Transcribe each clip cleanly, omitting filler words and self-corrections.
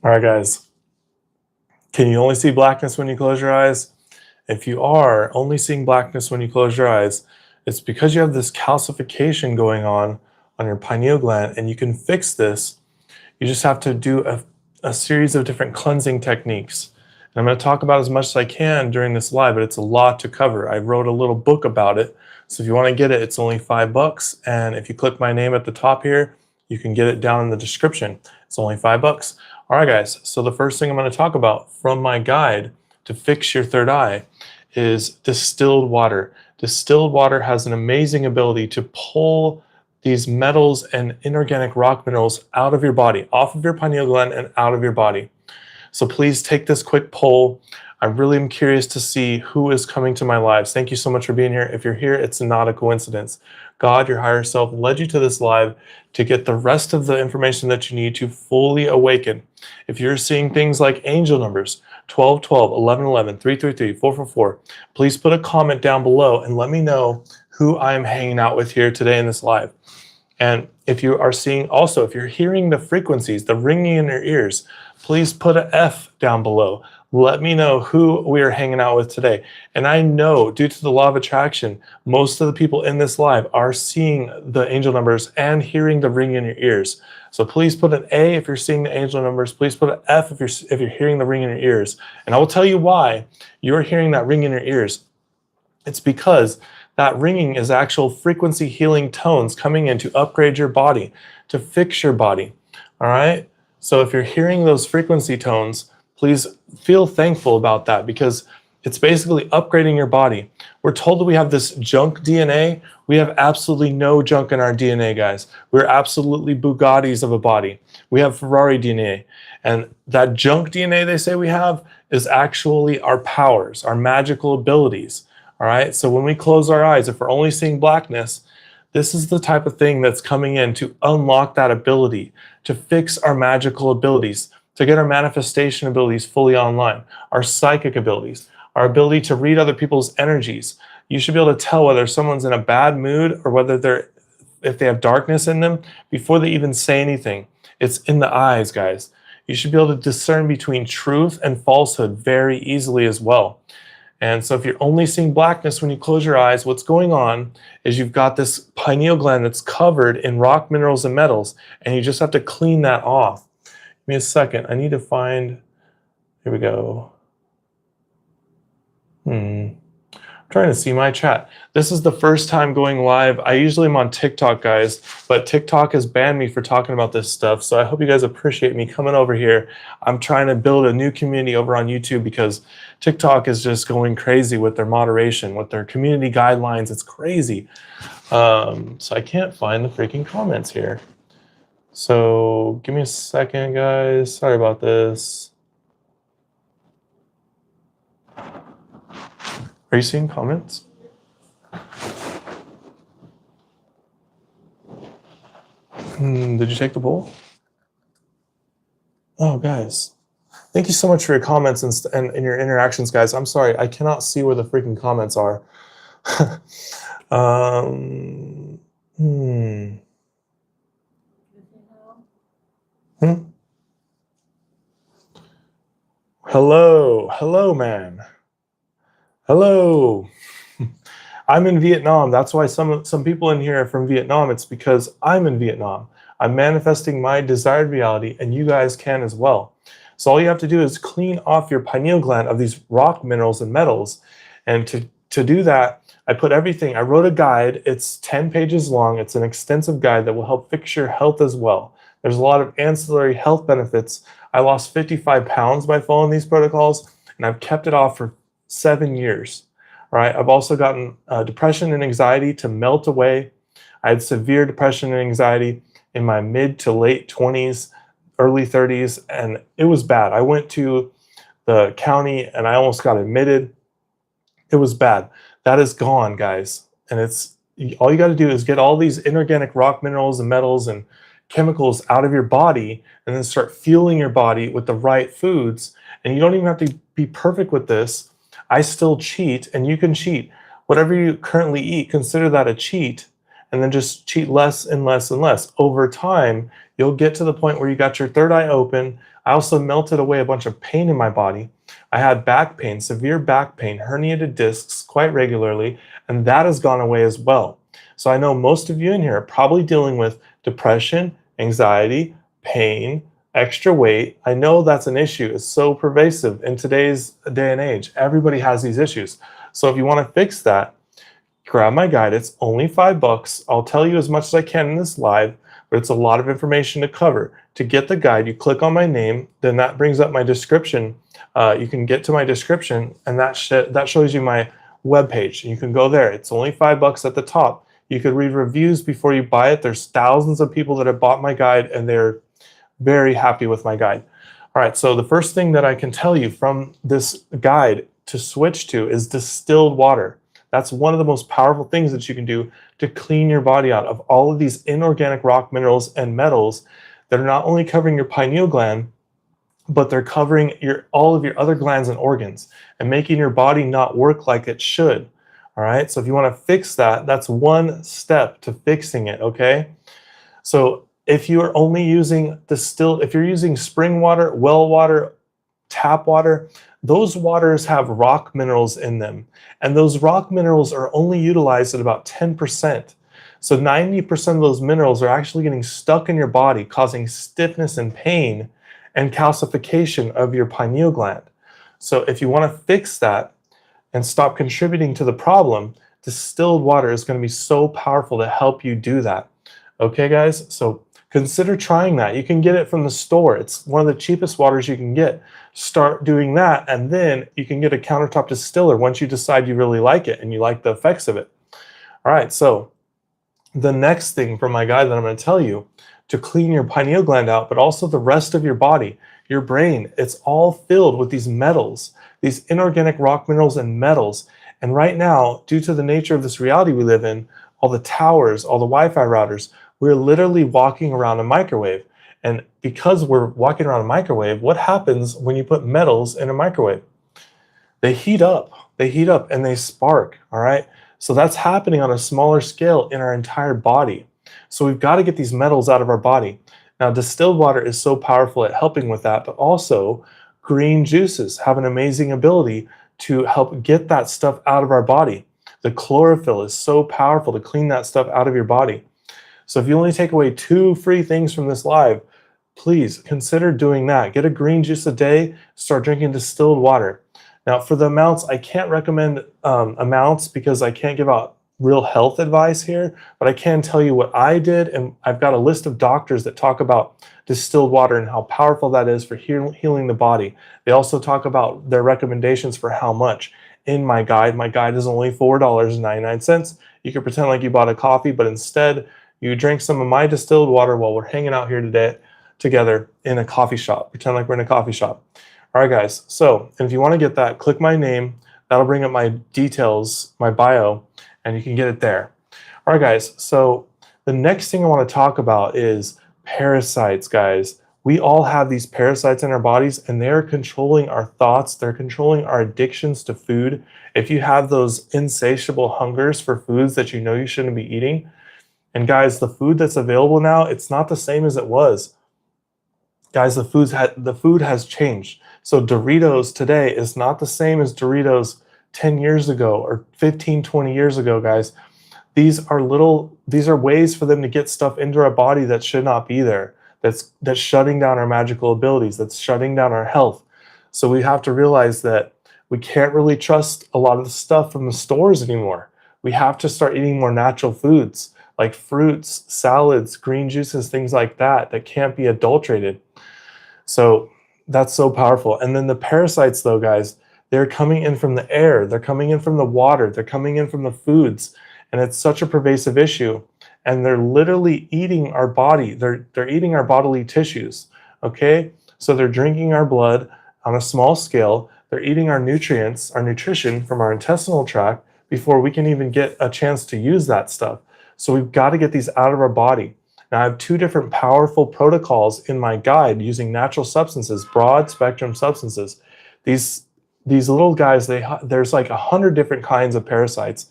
All right, guys. Can you only see blackness when you close your eyes? If you are only seeing blackness when you close your eyes, it's because you have this calcification going on your pineal gland, and you can fix this. You just have to do a series of different cleansing techniques. And I'm going to talk about as much as I can during this live, but it's a lot to cover. I wrote a little book about it. So if you want to get it, it's only $5. And if you click my name at the top here, you can get it down in the description. It's only $5. All right, guys. So the first thing I'm going to talk about from my guide to fix your third eye is distilled water. Distilled water has an amazing ability to pull these metals and inorganic rock minerals out of your body, off of your pineal gland and out of your body. So please take this quick poll. I really am curious to see who is coming to my lives. Thank you so much for being here. If you're here, it's not a coincidence. God, your higher self, led you to this live to get the rest of the information that you need to fully awaken. If you're seeing things like angel numbers, 12, 12, 11, 11, 3, 3, 3, 4, 4, 4, please put a comment down below and let me know who I'm hanging out with here today in this live. And if you are seeing also, if you're hearing the frequencies, the ringing in your ears, please put an F down below. Let me know who we are hanging out with today. And I know due to the law of attraction, most of the people in this live are seeing the angel numbers and hearing the ring in your ears. So please put an A if you're seeing the angel numbers. Please put an F if you're hearing the ring in your ears. And I will tell you why you're hearing that ring in your ears. It's because that ringing is actual frequency healing tones coming in to upgrade your body, to fix your body. All right? So if you're hearing those frequency tones, please feel thankful about that because it's basically upgrading your body. We're told that we have this junk DNA. We have absolutely no junk in our DNA, guys. We're absolutely Bugattis of a body. We have Ferrari DNA. And that junk DNA they say we have is actually our powers, our magical abilities. All right, so when we close our eyes, if we're only seeing blackness, this is the type of thing that's coming in to unlock that ability, to fix our magical abilities, to get our manifestation abilities fully online, our psychic abilities, our ability to read other people's energies. You should be able to tell whether someone's in a bad mood or whether if they have darkness in them before they even say anything. It's in the eyes, guys. You should be able to discern between truth and falsehood very easily as well. And so if you're only seeing blackness when you close your eyes, what's going on is you've got this pineal gland that's covered in rock minerals and metals, and you just have to clean that off. Give me a second. I need to find, here we go. Trying to see my chat. This is the first time going live. I usually am on TikTok, guys, but TikTok has banned me for talking about this stuff. So I hope you guys appreciate me coming over here. I'm trying to build a new community over on YouTube because TikTok is just going crazy with their moderation, with their community guidelines. It's crazy. So I can't find the freaking comments here. So give me a second, guys. Sorry about this. Are you seeing comments? Did you take the poll? Oh, guys. Thank you so much for your comments and your interactions, guys. I'm sorry, I cannot see where the freaking comments are. Hello, man. Hello. I'm in Vietnam. That's why some people in here are from Vietnam. It's because I'm in Vietnam. I'm manifesting my desired reality, and you guys can as well. So all you have to do is clean off your pineal gland of these rock minerals and metals. And to do that, I put everything. I wrote a guide. It's 10 pages long. It's an extensive guide that will help fix your health as well. There's a lot of ancillary health benefits. I lost 55 pounds by following these protocols, and I've kept it off for 7 years. All right. I've also gotten depression and anxiety to melt away. I had severe depression and anxiety in my mid to late 20s, early 30s, and it was bad. I went to the county and I almost got admitted. It was bad. That is gone, guys. And it's all you got to do is get all these inorganic rock minerals and metals and chemicals out of your body, and then start fueling your body with the right foods. And you don't even have to be perfect with this. I still cheat, and you can cheat. Whatever you currently eat, consider that a cheat, and then just cheat less and less and less. Over time, you'll get to the point where you got your third eye open. I also melted away a bunch of pain in my body. I had back pain, severe back pain, herniated discs quite regularly, and that has gone away as well. So I know most of you in here are probably dealing with depression, anxiety, pain, extra weight. I know that's an issue. It's so pervasive in today's day and age. Everybody has these issues. So if you want to fix that, grab my guide. It's only $5. I'll tell you as much as I can in this live, but it's a lot of information to cover. To get the guide, you click on my name, then that brings up my description. You can get to my description, and that shows you my webpage. You can go there. It's only $5 at the top. You could read reviews before you buy it. There's thousands of people that have bought my guide, and they're very happy with my guide. All right, so the first thing that I can tell you from this guide to switch to is distilled water. That's one of the most powerful things that you can do to clean your body out of all of these inorganic rock minerals and metals that are not only covering your pineal gland, but they're covering all of your other glands and organs and making your body not work like it should. All right, so if you want to fix that, that's one step to fixing it, okay? So if you are only using if you're using spring water, well water, tap water, those waters have rock minerals in them. And those rock minerals are only utilized at about 10%. So 90% of those minerals are actually getting stuck in your body, causing stiffness and pain and calcification of your pineal gland. So if you want to fix that and stop contributing to the problem, distilled water is going to be so powerful to help you do that. Okay, guys? So consider trying that. You can get it from the store. It's one of the cheapest waters you can get. Start doing that, and then you can get a countertop distiller once you decide you really like it and you like the effects of it. All right, so the next thing from my guide that I'm going to tell you to clean your pineal gland out, but also the rest of your body, your brain, it's all filled with these metals, these inorganic rock minerals and metals. And right now, due to the nature of this reality we live in, all the towers, all the Wi-Fi routers, we're literally walking around a microwave. And because we're walking around a microwave, what happens when you put metals in a microwave? They heat up and they spark, all right? So that's happening on a smaller scale in our entire body. So we've got to get these metals out of our body. Now, distilled water is so powerful at helping with that, but also green juices have an amazing ability to help get that stuff out of our body. The chlorophyll is so powerful to clean that stuff out of your body. So if you only take away 2 free things from this live, please consider doing that. Get a green juice a day, start drinking distilled water. Now, for the amounts, I can't recommend amounts because I can't give out real health advice here, but I can tell you what I did, and I've got a list of doctors that talk about distilled water and how powerful that is for healing the body. They also talk about their recommendations for how much in my guide. My guide is only $4.99. You can pretend like you bought a coffee, but instead you drink some of my distilled water while we're hanging out here today together in a coffee shop. Pretend like we're in a coffee shop. All right, guys. So, and if you want to get that, click my name. That'll bring up my details, my bio, and you can get it there. All right, guys. So the next thing I want to talk about is parasites, guys. We all have these parasites in our bodies, and they're controlling our thoughts. They're controlling our addictions to food. If you have those insatiable hungers for foods that you know you shouldn't be eating, and guys, the food that's available now, it's not the same as it was. Guys, the food has changed. So Doritos today is not the same as Doritos 10 years ago or 15, 20 years ago, guys. These are ways for them to get stuff into our body that should not be there. That's shutting down our magical abilities. That's shutting down our health. So we have to realize that we can't really trust a lot of the stuff from the stores anymore. We have to start eating more natural foods like fruits, salads, green juices, things like that can't be adulterated. So that's so powerful. And then the parasites, though, guys, they're coming in from the air. They're coming in from the water. They're coming in from the foods. And it's such a pervasive issue. And they're literally eating our body. They're eating our bodily tissues, okay? So they're drinking our blood on a small scale. They're eating our nutrients, our nutrition from our intestinal tract before we can even get a chance to use that stuff. So we've got to get these out of our body. Now, I have 2 different powerful protocols in my guide using natural substances, broad spectrum substances. These little guys, there's like 100 different kinds of parasites,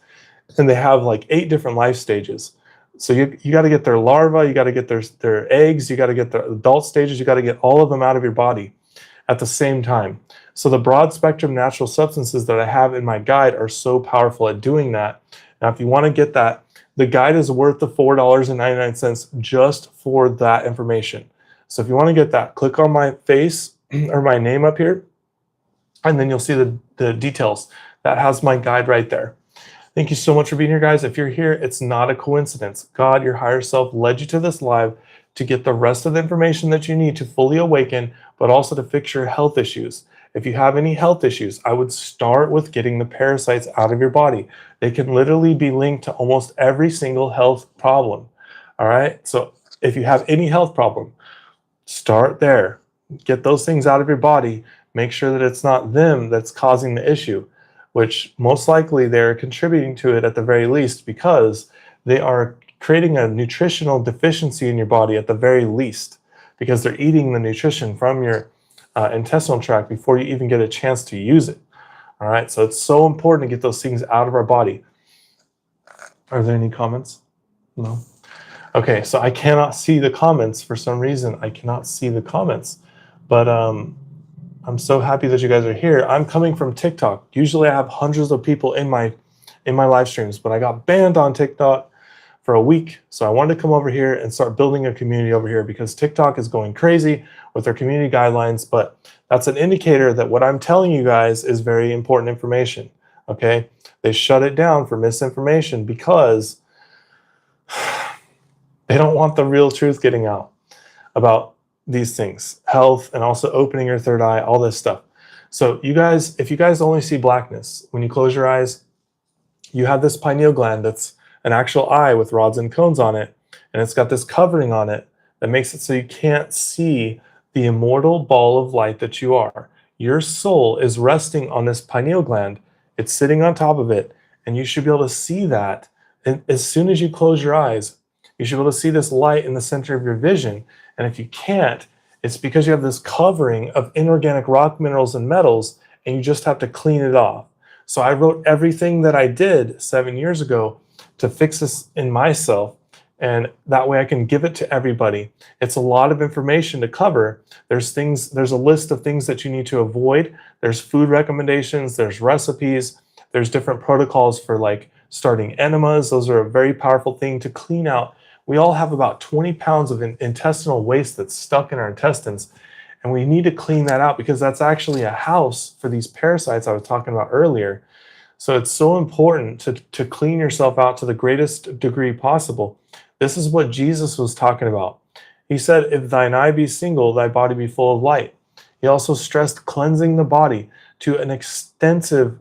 and they have like 8 different life stages. So you got to get their larvae, you got to get their eggs, you got to get their adult stages, you got to get all of them out of your body at the same time. So the broad spectrum natural substances that I have in my guide are so powerful at doing that. Now, if you want to get that, the guide is worth the $4.99 just for that information. So if you want to get that, click on my face or my name up here, and then you'll see the details. That has my guide right there. Thank you so much for being here, guys. If you're here, it's not a coincidence. God, your higher self, led you to this live to get the rest of the information that you need to fully awaken, but also to fix your health issues. If you have any health issues, I would start with getting the parasites out of your body. They can literally be linked to almost every single health problem. All right. So if you have any health problem, start there. Get those things out of your body. Make sure that it's not them that's causing the issue, which most likely they're contributing to it at the very least because they are creating a nutritional deficiency in your body at the very least because they're eating the nutrition from your intestinal tract before you even get a chance to use it. All right, so it's so important to get those things out of our body. Are there any comments? No? Okay, so I cannot see the comments for some reason. I cannot see the comments, but I'm so happy that you guys are here. I'm coming from TikTok. Usually I have hundreds of people in my live streams, but I got banned on TikTok for a week. So I wanted to come over here and start building a community over here because TikTok is going crazy with their community guidelines, but that's an indicator that what I'm telling you guys is very important information, okay? They shut it down for misinformation because they don't want the real truth getting out about these things, health, and also opening your third eye, all this stuff. So you guys, if you guys only see blackness, when you close your eyes, you have this pineal gland that's an actual eye with rods and cones on it, and it's got this covering on it that makes it so you can't see the immortal ball of light that you are. Your soul is resting on this pineal gland. It's sitting on top of it, and you should be able to see that. And as soon as you close your eyes, you should be able to see this light in the center of your vision. And if you can't, it's because you have this covering of inorganic rock minerals and metals, and you just have to clean it off. So I wrote everything that I did 7 years ago to fix this in myself, and that way I can give it to everybody. It's a lot of information to cover. There's a list of things that you need to avoid. There's food recommendations, there's recipes, there's different protocols for like starting enemas. Those are a very powerful thing to clean out. We all have about 20 pounds of intestinal waste that's stuck in our intestines, and we need to clean that out because that's actually a house for these parasites I was talking about earlier. So it's so important to clean yourself out to the greatest degree possible. This is what Jesus was talking about. He said, if thine eye be single, thy body be full of light. He also stressed cleansing the body to an extensive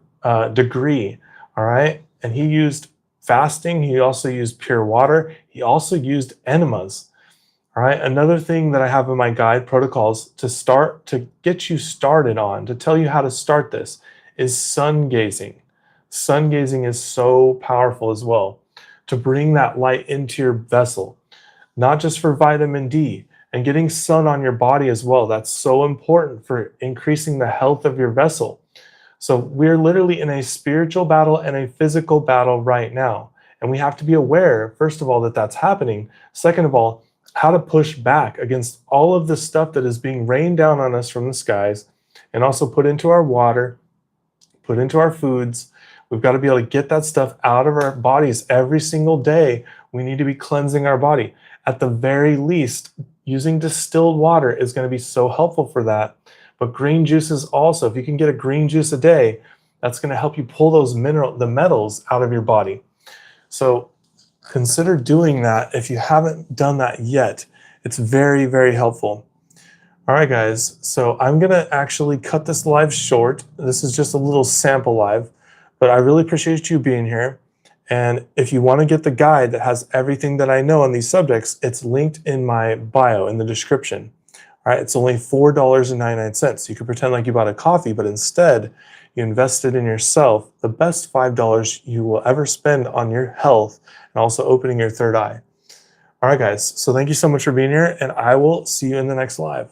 degree, all right? And he used fasting. He also used pure water. He also used enemas. All right, another thing that I have in my guide protocols to get you started on, to tell you how to start this, is sun gazing. Sun gazing is so powerful as well, to bring that light into your vessel, not just for vitamin D, and getting sun on your body as well. That's so important for increasing the health of your vessel. So we're literally in a spiritual battle and a physical battle right now. And we have to be aware, first of all, that that's happening. Second of all, how to push back against all of the stuff that is being rained down on us from the skies, and also put into our water, put into our foods. We've got to be able to get that stuff out of our bodies every single day. We need to be cleansing our body. At the very least, using distilled water is going to be so helpful for that. But green juices also, if you can get a green juice a day, that's going to help you pull those the metals out of your body. So consider doing that if you haven't done that yet. It's very, very helpful. All right, guys. So I'm going to actually cut this live short. This is just a little sample live, but I really appreciate you being here. And if you want to get the guide that has everything that I know on these subjects, it's linked in my bio in the description. All right, it's only $4.99. You could pretend like you bought a coffee, but instead you invested in yourself, the best $5 you will ever spend on your health and also opening your third eye. All right, guys. So thank you so much for being here, and I will see you in the next live.